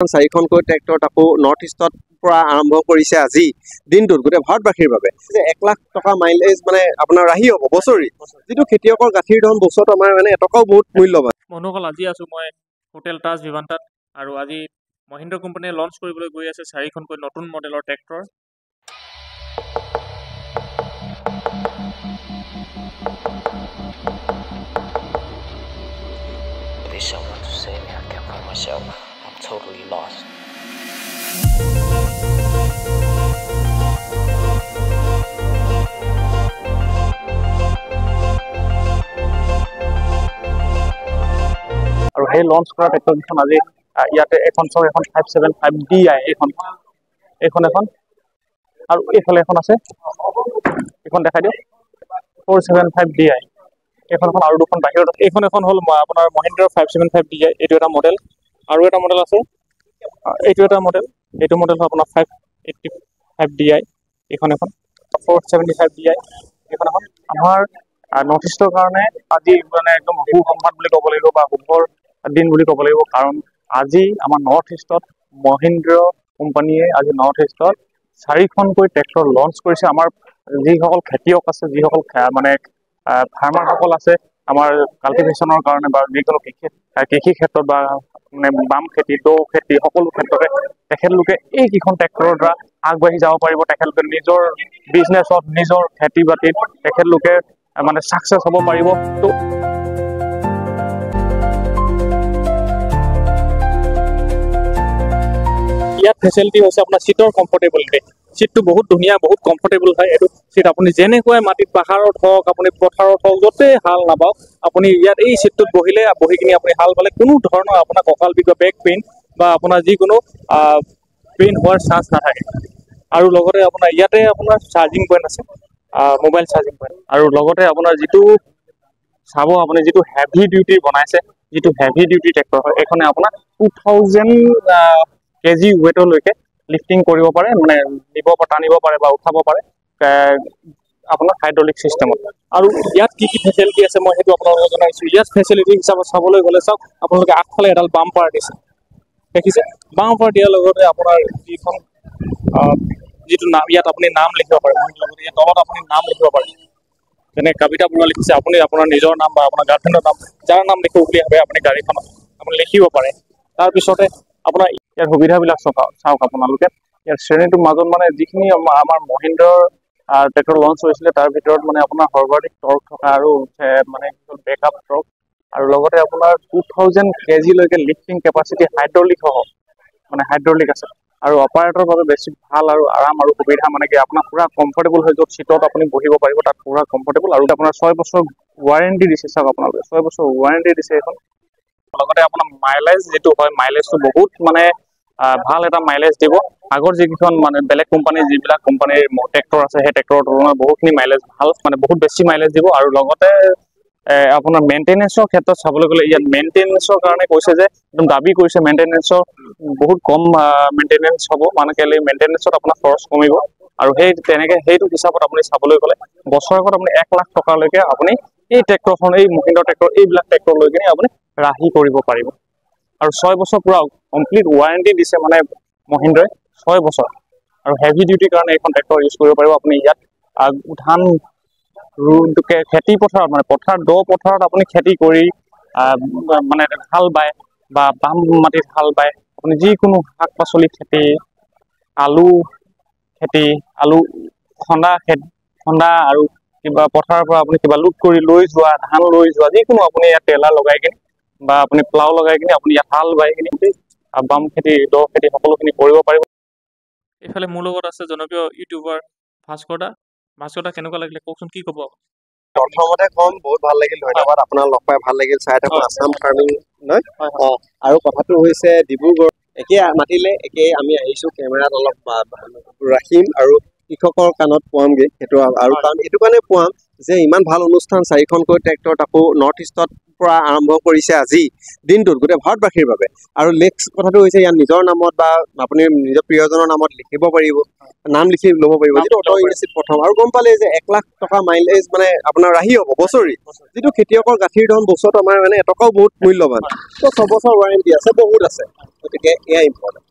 4খনকৈ tractor তাকো north ইষ্টত পৰা আৰম্ভ কৰিছে আজি দিনটোত গোটেই ভাৰতবাসীৰ বাবে যে 1 লাখ টকা মাইলেজ মানে আপোনাৰ ৰাহি হ'ব বছৰি যিটো খেতিয়কৰ গাখীৰ ধন বছৰত আমাৰ মানে এটকাও বহুত মূল্যৱান। মনোকল আজি আছো মই হোটেল তাজ ভিভান্তাত আৰু আজি মহিন্দ্ৰ কোম্পানীয়ে লঞ্চ কৰিবলৈ গৈ আছে 4খনকৈ নতুন মডেলৰ tractor. There's someone to save me. I can't find myself. I'm totally lost. আৰু সেই লঞ্চ কৰা ট্ৰেক্টৰখন আজি ইয়াতে এখন 575DI এখন আৰু এইফালে এখন আছে এখন দেখাই দিওঁ 475DI এখন আৰু দুখন বাহিৰত এখন হ'ল আপোনাৰ মহিন্দ্ৰ 575DI এইটো এটা মডেল আৰু এটা মডেল আছে এইটো এটা মডেল এইটো মডেল হয় আপোনাৰ 585DI এখন 475DI এখন আমাৰ নৰ্থ ইষ্টৰ কাৰণে আজি মানে একদম সুসংবাদ বুলি ক'ব লাগিব বা শুভৰ দিন বুলি ক'ব লাগিব কাৰণ আজি আমাৰ নৰ্থ ইষ্টত মহিন্দ্ৰ কোম্পানীয়ে আজি নৰ্থ ইষ্টত 4খনকৈ ট্ৰেক্টৰ লঞ্চ কৰিছে। আমাৰ যিসকল খেতিয়ক আছে যিসকল মানে ফাৰ্মাৰসকল আছে আমাৰ কাল্টিভেশ্যনৰ কাৰণে বা যিকোনো কৃষি ক্ষেত্ৰত বা মানে বাম খেতি দৌ খেতি সকলো ক্ষেত্ৰতে তেখেতলোকে এইকেইখন ট্ৰেক্টৰৰ দ্বাৰা আগবাঢ়ি যাব পাৰিব। তেখেতলোকে নিজৰ বিজনেছত নিজৰ খেতি বাতিত তেখেতলোকে মানে ছাকচেছ হ'ব পাৰিব। তো ইয়াত ফেচিলিটি হৈছে আপোনাৰ চিটৰ কমফৰ্টেবলিটি। চিটটো বহুত ধুনীয়া বহুত কমফৰ্টেবল হয়। এইটো চিট আপুনি যেনেকৈ মাটিত পাহাৰত হওক আপুনি পথাৰত হওক য'তেই হাল নাবাওক আপুনি ইয়াত এই চিটটোত বহি কিনি আপুনি হাল বালে কোনো ধৰণৰ আপোনাৰ কঁকাল বিষ বা বেক পেইন বা আপোনাৰ যিকোনো পেইন হোৱাৰ চান্স নাথাকে। আৰু লগতে আপোনাৰ ইয়াতে আপোনাৰ চাৰ্জিং পইণ্ট আছে মোবাইল চাৰ্জিং পইণ্ট আৰু লগতে আপোনাৰ যিটো চাব আপুনি যিটো হেভি ডিউটি বনাইছে যিটো হেভি ডিউটি ট্ৰেক্টৰ হয় এইখনে আপোনাৰ 2000 কেজি ৱেটলৈকে লিফটিং কৰিব পাৰে মানে টানিব পাৰে বা উঠাব পাৰে আপোনাৰ হাইড্ৰলিক চিষ্টেমত। আৰু ইয়াত কি ফেচিলিটি আছে মই সেইটো আপোনালোকক জনাইছোঁ। ইয়াত ফেচিলিটি হিচাপত চাবলৈ গ'লে চাওক আপোনালোকে আগফালে এডাল বাম্পাৰ দিছে দেখিছে বাম্পাৰ দিয়াৰ লগতে আপোনাৰ যিখন যিটো নাম ইয়াত আপুনি নাম লিখিব পাৰে লগতে ইয়াত তলত আপুনি নাম লিখিব পাৰে যেনে কবিতা বৰুৱা লিখিছে আপুনি আপোনাৰ নিজৰ নাম বা আপোনাৰ গাৰ্লফ্ৰেণ্ডৰ নাম যাৰ নাম লিখো বুলি ভাবে আপুনি গাড়ীখনত আপুনি লিখিব পাৰে। তাৰপিছতে আপোনাৰ ইয়াৰ সুবিধাবিলাক চাওক আপোনালোকে ইয়াৰ শ্ৰেণীটোৰ মাজত মানে যিখিনি আমাৰ মহিন্দ্ৰৰ ট্ৰেক্টৰ লঞ্চ হৈছিলে তাৰ ভিতৰত মানে আপোনাৰ সৰ্বাধিক টৰ্ক থকা আৰু মানে বেকআপ টৰ্ক আৰু লগতে আপোনাৰ 2000 কেজিলৈকে লিফটিং কেপাচিটি হাইড্ৰলিক সহ মানে হাইড্ৰলিক আছে আৰু অপাৰেটৰ বাবে বেছি ভাল আৰু আৰাম আৰু সুবিধা মানে কি আপোনাৰ পুৰা কমফৰ্টেবল হৈ য'ত চিটত আপুনি বহিব পাৰিব তাত পুৰা কমফৰ্টেবল আৰু আপোনাৰ 6 বছৰ ৱাৰেণ্টি দিছে চাওক আপোনালোকে 6 বছৰ ৱাৰেণ্টি দিছে এইখন। লগতে আপোনাৰ মাইলেজ যিটো হয় মাইলেজটো বহুত মানে ভাল এটা মাইলেজ দিব। আগৰ যিকেইখন মানে বেলেগ কোম্পানীৰ যিবিলাক কোম্পানীৰ ট্ৰেক্টৰ আছে সেই ট্ৰেক্টৰৰ তুলনাত বহুতখিনি মাইলেজ ভাল মানে বহুত বেছি মাইলেজ দিব আৰু লগতে আপোনাৰ মেইনটেনেন্সৰ ক্ষেত্ৰত চাবলৈ গ'লে ইয়াত মেইনটেনেন্সৰ কাৰণে কৈছে যে একদম দাবী কৰিছে মেইনটেনেন্সৰ বহুত কম মেইনটেনেন্স হ'ব মানে কেলে মেইনটেনেন্সত আপোনাৰ খৰচ কমিব আৰু তেনেকে সেইটো হিচাপত আপুনি চাবলৈ গ'লে বছৰেকত আপুনি 1 লাখ টকালৈকে আপুনি এই ট্ৰেক্টৰখন এই মহিন্দ্ৰা ট্ৰেক্টৰ এইবিলাক ট্ৰেক্টৰ লৈ কিনে আপুনি ৰাহি কৰিব পাৰিব। আৰু 6 বছৰ পুৰা কমপ্লিট ৱাৰেণ্টি দিছে মানে মহিন্দ্ৰাই 6 বছৰ আৰু হেভি ডিউটিৰ কাৰণে এইখন ট্ৰেক্টৰ ইউজ কৰিব পাৰিব। আপুনি ইয়াত ধান খেতি পথাৰত মানে পথাৰত আপুনি খেতি কৰি মানে হাল বায় বা বাম মাটিত হাল বায় আপুনি যিকোনো শাক পাচলি খেতি আলু খন্দা আৰু কিবা পথাৰৰ পৰা আপুনি কিবা লুট কৰি লৈ যোৱা ধান লৈ যোৱা যিকোনো আপুনি ইয়াত ট্ৰেইলাৰ লগাই কিনে বা আপুনি প্লাও লগাই কিনে আপুনি ইয়াত হাল বাই কিনে বাম খেতি দ খেতি সকলোখিনি কৰিব পাৰিব। এইফালে মোৰ লগত আছে জনপ্ৰিয় ইউটিউবাৰ ভাস্কৰ দা কেনেকুৱা লাগিলে কওকচোন কি ক'ব? প্ৰথমতে কম বহুত ভাল লাগিল ধন্যবাদ আপোনাৰ লগ পাই ভাল লাগিল চাই থাকোঁ আছাম ফাৰ্মিং নহয় আৰু কথাটো হৈছে ডিব্ৰুগড় একে মাতিলে একে আমি আহিছোঁ কেমেৰাত অলপ ৰাখিম আৰু কৃষকৰ কাণত পোৱামগৈ সেইটো আৰু কাৰণ এইটো কাৰণে পোৱাম যে ইমান ভাল অনুষ্ঠান 4খনকৈ ট্ৰেক্টৰ তাকো নৰ্থ ইষ্টত পৰা আৰম্ভ কৰিছে আজি দিনটোত গোটেই ভাৰতবাসীৰ বাবে আৰু নেক্সট কথাটো হৈছে ইয়াত নিজৰ নামত বা আপুনি নিজৰ প্ৰিয়জনৰ নামত লিখিব পাৰিব নাম লিখি ল'ব পাৰিব যিটো অটো ইণ্ডাষ্ট্ৰীত প্ৰথম আৰু গম পালে যে 1 লাখ টকা মাইলেজ মানে আপোনাৰ ৰাহি হ'ব বছৰি যিটো খেতিয়কৰ গাখীৰ ধন বছৰত আমাৰ মানে এটকাও বহুত মূল্যৱান তো 6 বছৰ ৱাৰেণ্টি আছে বহুত আছে গতিকে এয়া ইম্পৰ্টেণ্ট